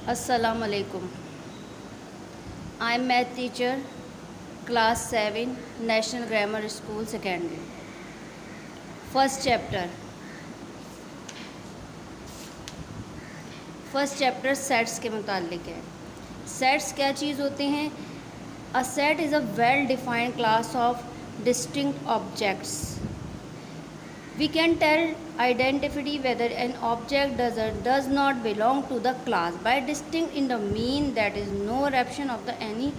Assalamu alaikum. I am math teacher, class 7, National Grammar School, Secondary. First chapter. First chapter sets के मुतालिक है। Sets क्या चीज़ होते हैं? A set is a well defined class of distinct objects. We can tell identity whether an object does or does not belong to the class by distinct in the mean that is no eruption of the any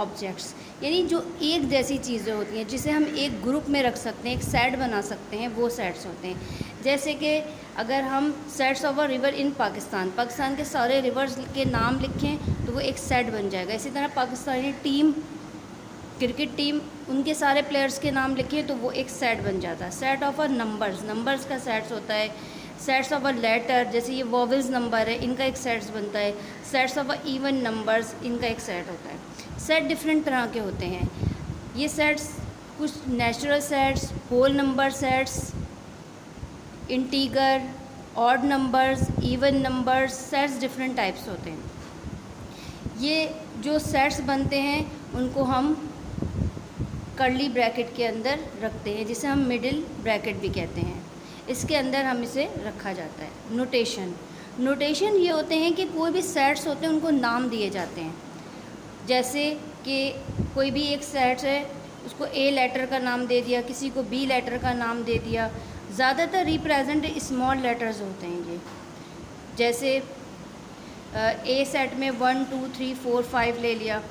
objects. यानी जो एक जैसी चीज़ें होती हैं जिसे हम एक ग्रुप में रख सकते हैं, एक सेट बना सकते हैं, वो सेट्स होते हैं। जैसे कि अगर हम sets of a river in Pakistan के सारे रिवर्स के नाम लिखें तो वो एक सेट बन जाएगा। इसी तरह पाकिस्तानी टीम, क्रिकेट टीम, उनके सारे प्लेयर्स के नाम लिखे तो वो एक सेट बन जाता है। सेट ऑफ अ नंबर्स का सेट्स होता है। सेट्स ऑफ अ लेटर, जैसे ये वॉवेल्स नंबर है, इनका एक सेट्स बनता है। Sets of a even numbers, इनका एक सेट होता है। सेट डिफरेंट तरह के होते हैं। ये सेट्स कुछ natural sets, whole number sets, integer, odd numbers, even numbers, sets different types होते हैं। ये जो सेट्स बनते हैं उनको हम कर्ली ब्रैकेट के अंदर रखते हैं, जिसे हम मिडिल ब्रैकेट भी कहते हैं। इसके अंदर हम इसे रखा जाता है। नोटेशन ये होते हैं कि कोई भी सेट्स होते हैं उनको नाम दिए जाते हैं। जैसे कि कोई भी एक सेट है, उसको ए लेटर का नाम दे दिया, किसी को बी लेटर का नाम दे दिया। ज़्यादातर रिप्रेजेंट स्मॉल लेटर्स होते हैं ये। जैसे ए सेट में 1 2 3 4 5 ले लिया।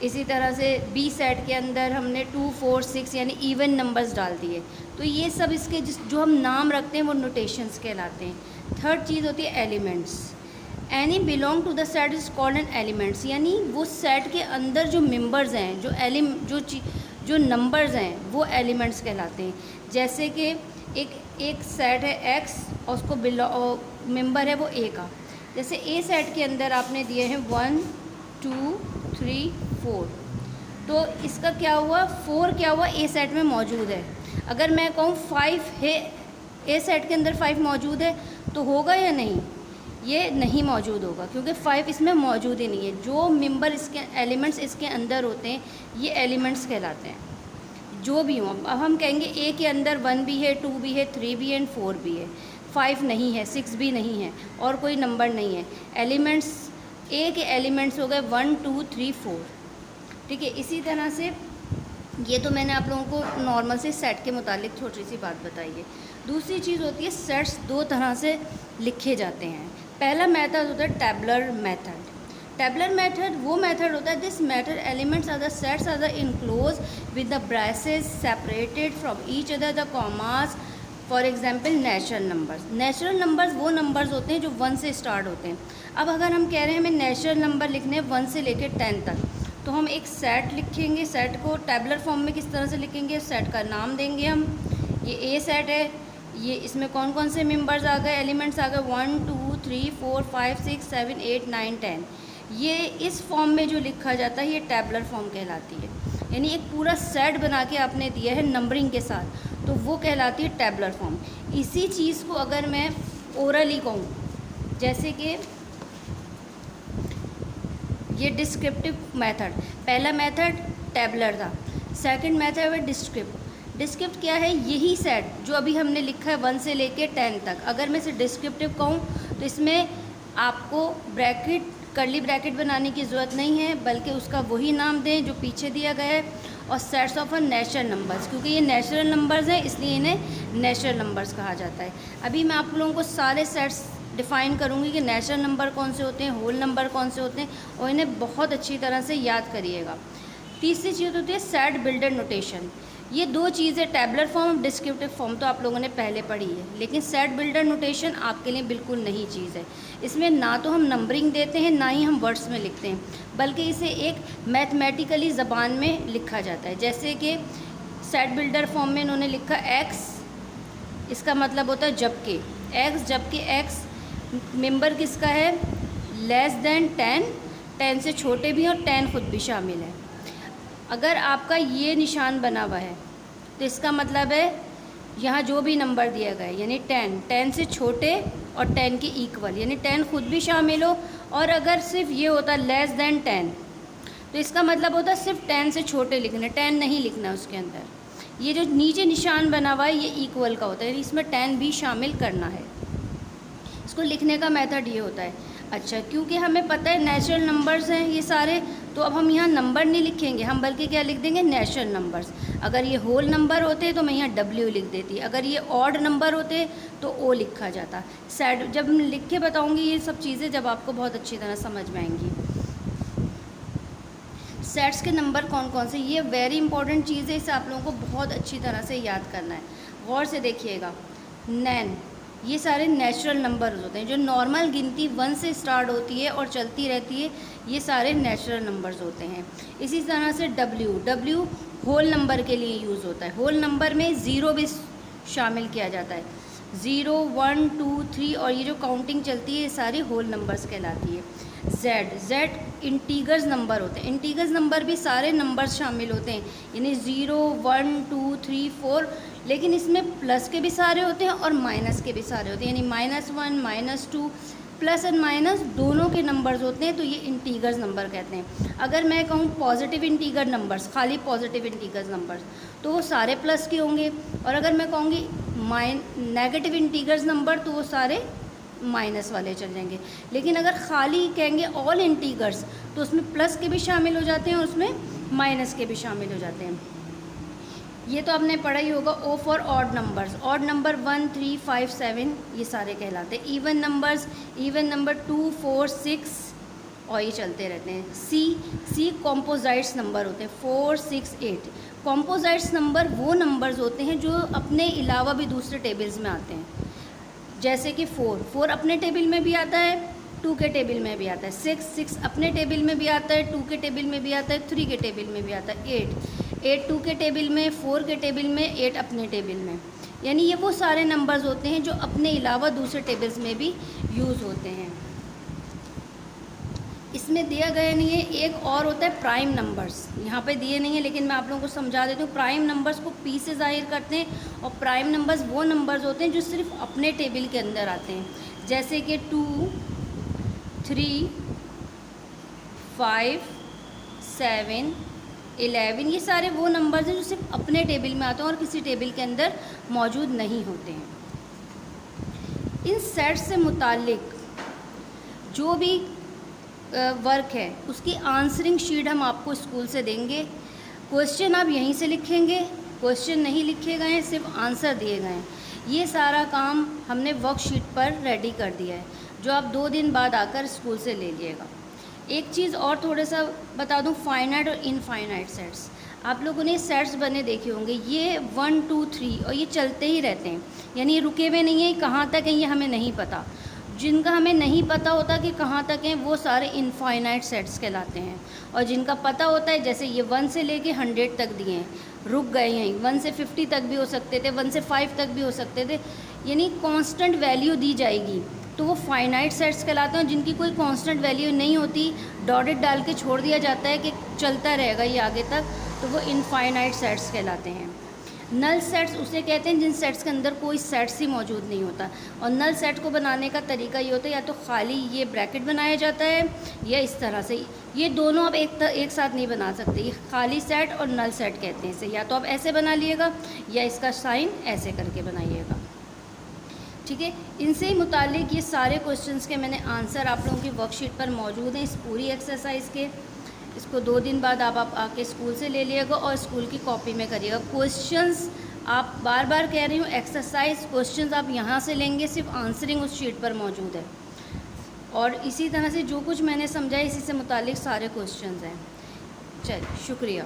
इसी तरह से बी सेट के अंदर हमने 2 4 6 यानी इवन नंबर्स डाल दिए। तो ये सब इसके जो हम नाम रखते हैं वो नोटेशंस कहलाते हैं। थर्ड चीज़ होती है elements. Any belong to the set is called an elements, यानी वो सेट के अंदर जो मेंबर्स हैं, जो नंबर्स हैं वो एलिमेंट्स कहलाते हैं। जैसे कि एक सेट है एक्स और उसको मेंबर है वो ए का। जैसे ए सेट के अंदर आपने दिए हैं 1 2 3 4, तो इसका क्या हुआ, 4 क्या हुआ, ए सेट में मौजूद है। अगर मैं कहूँ 5 है, ए सेट के अंदर 5 मौजूद है तो होगा या नहीं? ये नहीं मौजूद होगा, क्योंकि 5 इसमें मौजूद ही नहीं है। जो मेंबर इसके एलिमेंट्स इसके अंदर होते हैं ये एलिमेंट्स कहलाते हैं, जो भी हों। अब हम कहेंगे ए के अंदर 1 भी है, 2 भी है, 3 भी है एंड 4 भी है, 5 नहीं है, 6 भी नहीं है और कोई नंबर नहीं है। एलिमेंट्स ए के एलिमेंट्स हो गए 1 2 3 4, ठीक है। इसी तरह से ये तो मैंने आप लोगों को नॉर्मल से सेट के मुतालिक छोटी सी बात बताई है। दूसरी चीज़ होती है सेट्स दो तरह से लिखे जाते हैं। पहला मेथड होता है टैबुलर मेथड। टैबुलर मेथड वो मेथड होता है this method elements are the sets are the enclose with the braces separated from each other the commas. For example natural numbers. Natural numbers वो नंबर्स होते हैं जो 1 से स्टार्ट होते हैं। अब अगर हम कह रहे हैं हमें नेचुरल नंबर लिखने हैं 1 से लेकर 10 तक, तो हम एक सेट लिखेंगे। सेट को टैबुलर फॉर्म में किस तरह से लिखेंगे? सेट का नाम देंगे हम, ये ए सेट है, ये इसमें कौन कौन से मेंबर्स आ गए, एलिमेंट्स आ गए 1 2 3 4 5 6 7 8 9 10। ये इस फॉर्म में जो लिखा जाता है ये टैबुलर फॉर्म कहलाती है। यानी एक पूरा सेट बना के आपने दिया है नंबरिंग के साथ, तो वो कहलाती है टैबुलर फॉर्म। इसी चीज़ को अगर मैं ओरली कहूँ, जैसे कि ये डिस्क्रिप्टिव मेथड, पहला मेथड टैबुलर था, सेकंड मेथड है डिस्क्रिप्ट क्या है? यही सेट जो अभी हमने लिखा है 1 से लेके 10 तक। अगर मैं इसे डिस्क्रिप्टिव कहूँ तो इसमें आपको कर्ली ब्रैकेट बनाने की ज़रूरत नहीं है, बल्कि उसका वही नाम दें जो पीछे दिया गया है। और sets of a natural numbers, क्योंकि ये नेचुरल नंबर्स हैं इसलिए इन्हें नेचुरल नंबर्स कहा जाता है। अभी मैं आप लोगों को सारे सेट्स डिफ़ाइन करूँगी कि नेचुरल नंबर कौन से होते हैं, होल नंबर कौन से होते हैं, और इन्हें बहुत अच्छी तरह से याद करिएगा। तीसरी चीज़ होती है सेट बिल्डर नोटेशन। ये दो चीज़ें टैबुलर फॉर्म, डिस्क्रिप्टिव फॉर्म तो आप लोगों ने पहले पढ़ी है, लेकिन सेट बिल्डर नोटेशन आपके लिए बिल्कुल नई चीज़ है। इसमें ना तो हम नंबरिंग देते हैं, ना ही हम वर्ड्स में लिखते हैं, बल्कि इसे एक मैथमेटिकली ज़बान में लिखा जाता है। जैसे कि सेट बिल्डर फॉर्म में इन्होंने लिखा एक्स, इसका मतलब होता है जबकि एक्स, जबकि एक्स मेंबर किसका है? लेस देन 10, 10 से छोटे भी और 10 खुद भी शामिल है। अगर आपका ये निशान बना हुआ है तो इसका मतलब है यहाँ जो भी नंबर दिया गया है यानी 10 से छोटे और 10 के इक्वल, यानी 10 खुद भी शामिल हो, और अगर सिर्फ ये होता लेस देन 10 तो इसका मतलब होता है सिर्फ 10 से छोटे लिखने, 10 नहीं लिखना उसके अंदर। ये जो नीचे निशान बना हुआ है ये इक्वल का होता है, इसमें 10 भी शामिल करना है। इसको लिखने का मेथड ये होता है। अच्छा, क्योंकि हमें पता है नेचुरल नंबर्स हैं ये सारे, तो अब हम यहाँ नंबर नहीं लिखेंगे, हम बल्कि क्या लिख देंगे, नेचुरल नंबर्स। अगर ये होल नंबर होते तो मैं यहाँ W लिख देती, अगर ये ऑड नंबर होते तो O लिखा जाता। सेट जब मैं लिख के बताऊँगी ये सब चीज़ें, जब आपको बहुत अच्छी तरह समझ में आएंगी। सेट्स के नंबर कौन कौन से, ये वेरी इंपॉर्टेंट चीज़ है, इसे आप लोगों को बहुत अच्छी तरह से याद करना है। गौर से देखिएगा, नैन, ये सारे नेचुरल नंबर्स होते हैं, जो नॉर्मल गिनती 1 से स्टार्ट होती है और चलती रहती है, ये सारे नेचुरल नंबर्स होते हैं। इसी तरह से W होल नंबर के लिए यूज़ होता है। होल नंबर में 0 भी शामिल किया जाता है, 0, 1, 2, 3, और ये जो काउंटिंग चलती है ये सारी होल नंबर्स कहलाती है। Z इंटीगर्स नंबर होते हैं, इंटीगर्स नंबर भी सारे नंबर्स शामिल होते हैं, यानी 0, 1, 2, 3, 4, लेकिन इसमें प्लस के भी सारे होते हैं और माइनस के भी सारे होते हैं, यानी -1, -2, प्लस एंड माइनस दोनों के नंबर्स होते हैं, तो ये इंटीगर्स नंबर कहते हैं। अगर मैं कहूँ पॉजिटिव इंटीगर नंबर्स, खाली पॉजिटिव इंटीगर्स नंबर्स, तो वो सारे प्लस के होंगे, और अगर मैं कहूँगी नेगेटिव इंटीगर्स नंबर तो वो सारे माइनस वाले चल जाएंगे। लेकिन अगर खाली कहेंगे ऑल इंटीगर्स तो उसमें प्लस के भी शामिल हो जाते हैं और उसमें माइनस के भी शामिल हो जाते हैं। ये तो आपने पढ़ा ही होगा। O for odd numbers, odd number 1, 3, 5, 7 ये सारे कहलाते हैं। इवन नंबर 2, 4, 6 और ये चलते रहते हैं। C कॉम्पोजाइट्स नंबर होते हैं, 4, 6, 8। कॉम्पोजाइट्स नंबर वो नंबर्स होते हैं जो अपने अलावा भी दूसरे टेबल्स में आते हैं, जैसे कि 4 अपने टेबल में भी आता है, 2 के टेबल में भी आता है। 6 अपने टेबल में भी आता है, 2 के टेबल में भी आता है, 3 के टेबल में भी आता है। 8 2 के टेबल में, 4 के टेबल में, 8 अपने टेबल में। यानी ये वो सारे नंबर्स होते हैं जो अपने अलावा दूसरे टेबल्स में भी यूज़ होते हैं। इसमें दिया गया नहीं है, एक और होता है प्राइम नंबर्स, यहाँ पे दिए नहीं है लेकिन मैं आप लोगों को समझा देती हूँ। प्राइम नंबर्स को P से ज़ाहिर करते हैं, और प्राइम नंबर्स वो नंबर्स होते हैं जो सिर्फ अपने टेबल के अंदर आते हैं, जैसे कि 2, 3, 5, 7, 11। ये सारे वो नंबर्स हैं जो सिर्फ अपने टेबल में आते हैं और किसी टेबल के अंदर मौजूद नहीं होते हैं। इन सेट्स से मुताल्लिक जो भी वर्क है उसकी आंसरिंग शीट हम आपको स्कूल से देंगे। क्वेश्चन आप यहीं से लिखेंगे, क्वेश्चन नहीं लिखे गए हैं, सिर्फ आंसर दिए गए हैं। ये सारा काम हमने वर्कशीट पर रेडी कर दिया है, जो आप 2 दिन बाद आकर स्कूल से ले लीजिएगा। एक चीज़ और थोड़ा सा बता दूं, फाइनाइट और इनफाइनाइट सेट्स। आप लोगों ने सेट्स बने देखे होंगे, ये 1, 2, 3 और ये चलते ही रहते हैं, यानी ये रुके हुए नहीं हैं, कहाँ तक हैं ये हमें नहीं पता। जिनका हमें नहीं पता होता कि कहाँ तक हैं वो सारे इनफाइनाइट सेट्स कहलाते हैं, और जिनका पता होता है, जैसे ये 1 से लेके 100 तक दिए हैं, रुक गए हैं, 1 से 50 तक भी हो सकते थे, 1 से 5 तक भी हो सकते थे, यानी कांस्टेंट वैल्यू दी जाएगी तो वो फाइनाइट सेट्स कहलाते हैं। जिनकी कोई कांस्टेंट वैल्यू नहीं होती, डॉटेड डाल के छोड़ दिया जाता है कि चलता रहेगा ये आगे तक, तो वो इनफाइनाइट सेट्स कहलाते हैं। नल सेट्स उसे कहते हैं जिन सेट्स के अंदर कोई सेट्स ही मौजूद नहीं होता, और नल सेट को बनाने का तरीका ये होता है, या तो खाली ये ब्रैकेट बनाया जाता है या इस तरह से। ये दोनों आप एक साथ नहीं बना सकते, ये खाली सेट और नल सेट कहते हैं इसे। या तो आप ऐसे बना लिएगा या इसका साइन ऐसे करके बनाइएगा, ठीक है। इनसे ही मुतालिक ये सारे क्वेश्चंस के मैंने आंसर आप लोगों की वर्कशीट पर मौजूद हैं, इस पूरी एक्सरसाइज के। इसको 2 दिन बाद आप आके स्कूल से ले लिएगा और स्कूल की कॉपी में करिएगा। क्वेश्चंस आप बार बार कह रही हूँ, एक्सरसाइज क्वेश्चंस आप यहाँ से लेंगे, सिर्फ आंसरिंग उस शीट पर मौजूद है। और इसी तरह से जो कुछ मैंने समझा इसी से मुतालिक सारे क्वेश्चंस हैं। चलिए, शुक्रिया।